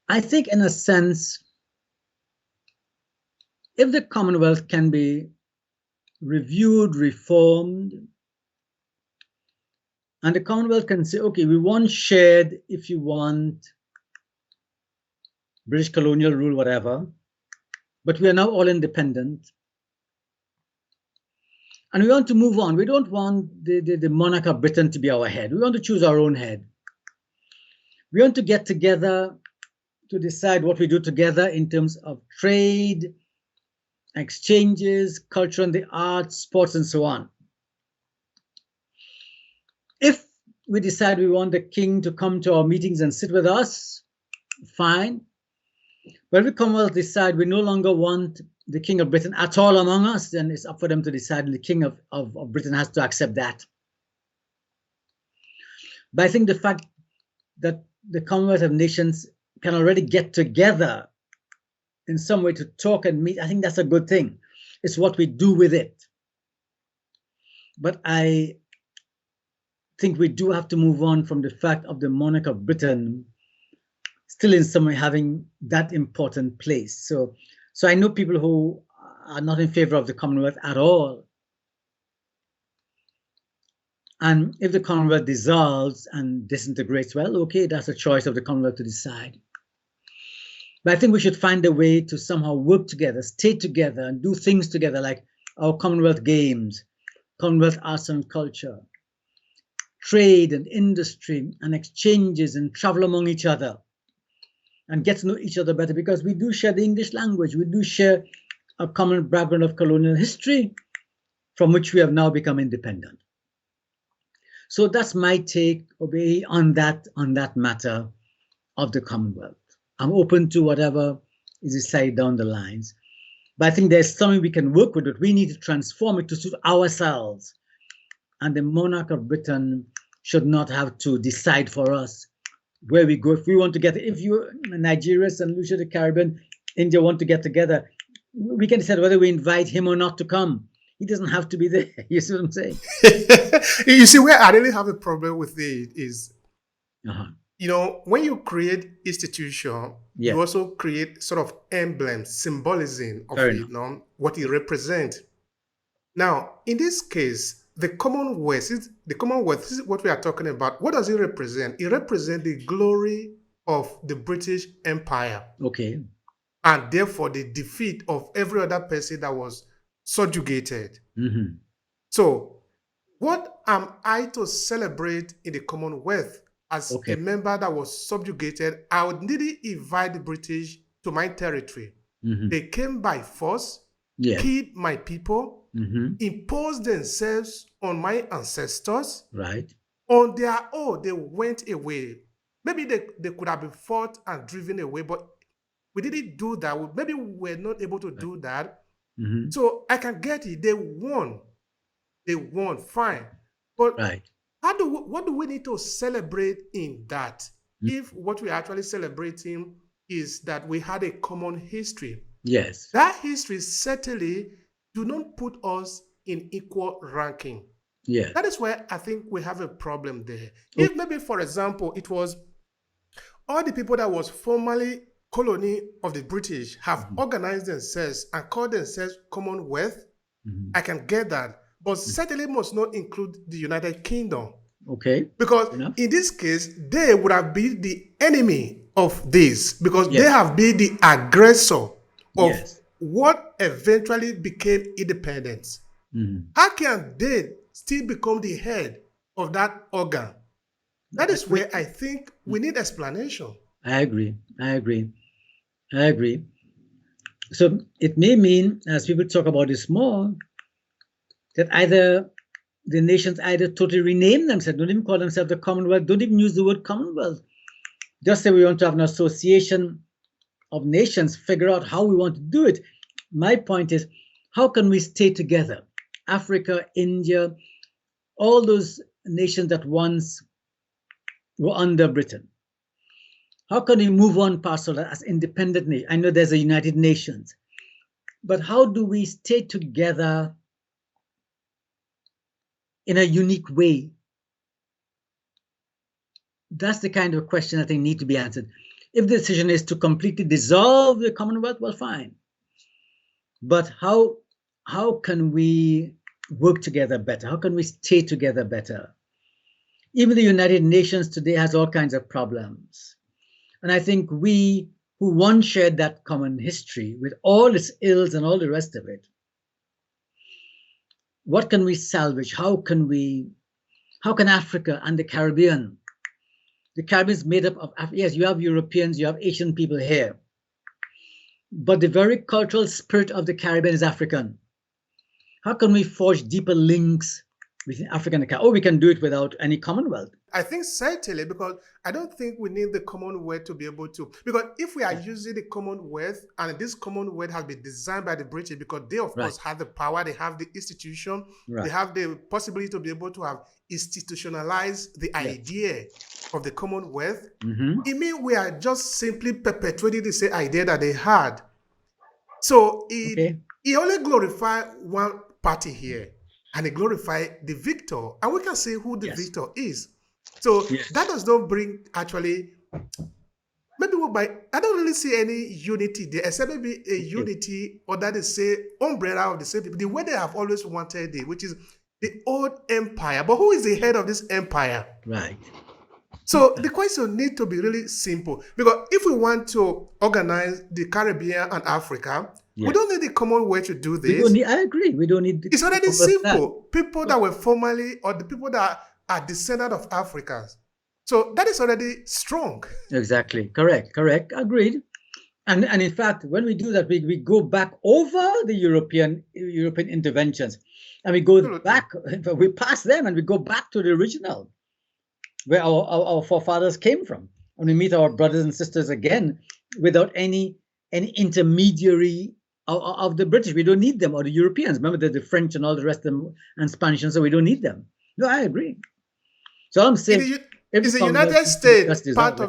I think in a sense, if the Commonwealth can be reviewed, reformed, and the Commonwealth can say, okay, we want shared, if you want, British colonial rule, whatever, but we are now all independent. And we want to move on. We don't want the monarch of Britain to be our head. We want to choose our own head. We want to get together to decide what we do together in terms of trade, exchanges, culture and the arts, sports, and so on. If we decide we want the king to come to our meetings and sit with us, fine. But if the Commonwealth decide we no longer want the King of Britain at all among us, then it's up for them to decide, and the King of Britain has to accept that. But I think the fact that the Commonwealth of Nations can already get together in some way to talk and meet, I think that's a good thing. It's what we do with it. But I think we do have to move on from the fact of the monarch of Britain still in some way having that important place. So I know people who are not in favor of the Commonwealth at all. And if the Commonwealth dissolves and disintegrates, well, okay, that's a choice of the Commonwealth to decide. But I think we should find a way to somehow work together, stay together, and do things together, like our Commonwealth Games, Commonwealth Arts and Culture, trade and industry and exchanges and travel among each other and get to know each other better, because we do share the English language. We do share a common background of colonial history from which we have now become independent. So that's my take, Obehi, on that matter of the Commonwealth. I'm open to whatever is decided down the lines. But I think there's something we can work with it. We need to transform it to suit ourselves. And the monarch of Britain should not have to decide for us where we go. If we want to get, if you, Nigeria, St. Lucia, the Caribbean, India want to get together, we can decide whether we invite him or not to come. He doesn't have to be there. You see what I'm saying? You see, where I really have a problem with it is, Uh-huh. you know, when you create institution, Yeah. you also create sort of emblems, symbolism of Fair it, enough. you know, what it represents. Now, in this case, the Commonwealth, this is what we are talking about. What does it represent? It represents the glory of the British Empire, Okay. and therefore the defeat of every other person that was subjugated. Mm-hmm. So, what am I to celebrate in the Commonwealth as Okay. a member that was subjugated? I would need to invite the British to my territory. Mm-hmm. They came by force, Yeah. killed my people, Mm-hmm. imposed themselves on my ancestors. Right. On their own, they went away. Maybe they could have been fought and driven away, but we didn't do that. Maybe we were not able to do that. Mm-hmm. So I can get it. They won. They won. Fine. But Right. what do we need to celebrate in that? If what we're actually celebrating is that we had a common history. Yes. That history certainly do not put us in equal ranking. Yeah. That is where I think we have a problem there. If maybe, for example, it was all the people that was formerly colony of the British have organized themselves and called themselves Commonwealth, I can get that. But certainly must not include the United Kingdom. Okay. Because in this case, they would have been the enemy of this, because they have been the aggressor of what eventually became independence. How can they still become the head of that organ? That is where I think we need explanation. I agree. So it may mean, as people talk about this more, that either the nations either totally rename themselves, don't even call themselves the Commonwealth, don't even use the word Commonwealth. Just say we want to have an association of nations, figure out how we want to do it. My point is, how can we stay together? Africa, India, all those nations that once were under Britain. How can we move on past all that as independent nations? I know there's a United Nations, but how do we stay together in a unique way? That's the kind of question I think need to be answered. If the decision is to completely dissolve the Commonwealth, well, fine. But how can we work together better? How can we stay together better? Even the United Nations today has all kinds of problems. And I think we who once shared that common history with all its ills and all the rest of it, what can we salvage? How can Africa and the Caribbean is made up of, yes, you have Europeans, you have Asian people here, but the very cultural spirit of the Caribbean is African. How can we forge deeper links between Africa and the Caribbean? Oh, we can do it without any Commonwealth. I think certainly, because I don't think we need the Commonwealth to be able to, because if we are using the Commonwealth, and this Commonwealth has been designed by the British, because they of course have the power, they have the institution, they have the possibility to be able to have institutionalized the idea of the Commonwealth. It means we are just simply perpetuating the same idea that they had. So it only glorifies one party here, and it glorifies the victor, and we can see who the victor is. So that does not bring actually, maybe I don't really see any unity there, except maybe a unity or that is say umbrella of the same people, the way they have always wanted it, which is the old empire. But who is the head of this empire? Right. So the question needs to be really simple, because if we want to organize the Caribbean and Africa, we don't need the Commonwealth to do this. I agree. We don't need. It's already simple. People that were formerly, or the people that are descendants of Africans. So that is already strong. Exactly. Correct. Agreed. And in fact, when we do that, we go back over the European interventions, and we go back, we pass them, and we go back to the original, where our forefathers came from. And we meet our brothers and sisters again without any intermediary of the British. We don't need them, or the Europeans. Remember the French and all the rest of them, and Spanish, and so we don't need them. No, I agree. So I'm saying, is the United States part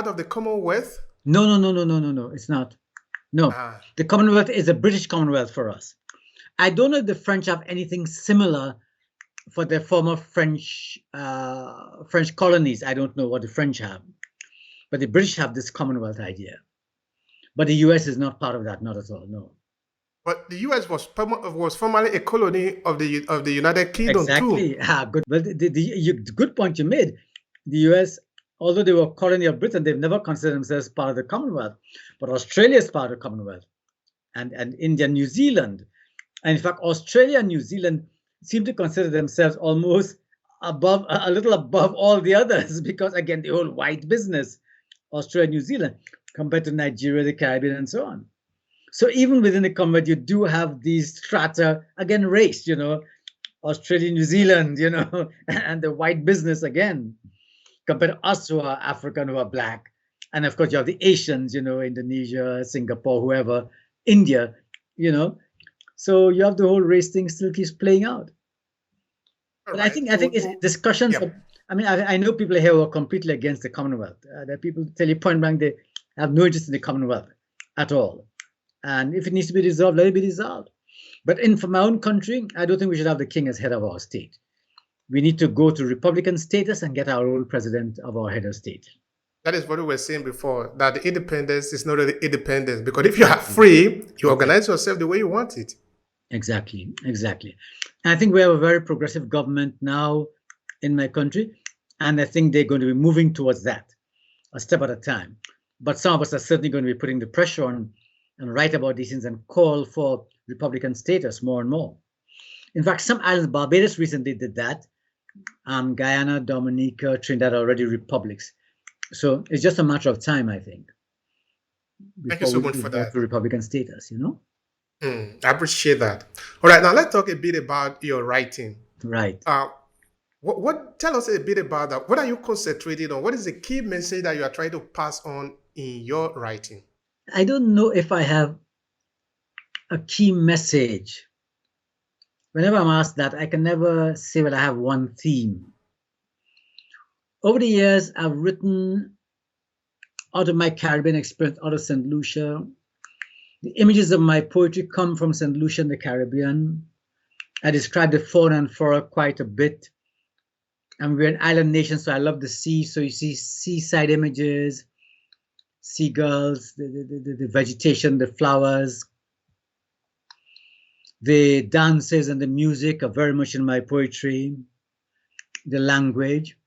of the Commonwealth? No, it's not. No, the Commonwealth is a British Commonwealth for us. I don't know if the French have anything similar for their former French colonies. I don't know what the French have, but the British have this Commonwealth idea. But the US is not part of that, not at all, no. But the US was formerly a colony of the United Kingdom too. Exactly. Good. Well, the good point you made. The US, although they were a colony of Britain, they've never considered themselves part of the Commonwealth. But Australia is part of the Commonwealth, and India, New Zealand. And in fact, Australia and New Zealand seem to consider themselves almost a little above all the others, because again, the whole white business, Australia, New Zealand, compared to Nigeria, the Caribbean, and so on. So even within the Commonwealth, you do have these strata, again, race, Australia, New Zealand, and the white business again, compared to us who are African, who are black. And of course, you have the Asians, Indonesia, Singapore, whoever, India, So you have the whole race thing still keeps playing out. But I think it's discussions. Yeah. I know people here who are completely against the Commonwealth. There are people who tell you point blank they have no interest in the Commonwealth at all. And if it needs to be dissolved, let it be dissolved. But from my own country, I don't think we should have the king as head of our state. We need to go to Republican status and get our own president of our head of state. That is what we were saying before, that the independence is not really independence. Because if you are free, you organize yourself the way you want it. Exactly. And I think we have a very progressive government now in my country. And I think they're going to be moving towards that, a step at a time. But some of us are certainly going to be putting the pressure on and write about these things and call for Republican status more and more. In fact, some islands, Barbados recently did that. Guyana, Dominica, Trinidad are already republics. So it's just a matter of time, I think. Thank you so much for that. To Republican status, I appreciate that. All right, now let's talk a bit about your writing. Right. Tell us a bit about that. What are you concentrating on? What is the key message that you are trying to pass on in your writing? I don't know if I have a key message. Whenever I'm asked that, I can never say that I have one theme. Over the years, I've written out of my Caribbean experience, out of St. Lucia. The images of my poetry come from St. Lucia and the Caribbean. I describe the fauna and flora quite a bit. And we're an island nation, so I love the sea. So you see seaside images, seagulls, the vegetation, the flowers, the dances and the music are very much in my poetry. The language.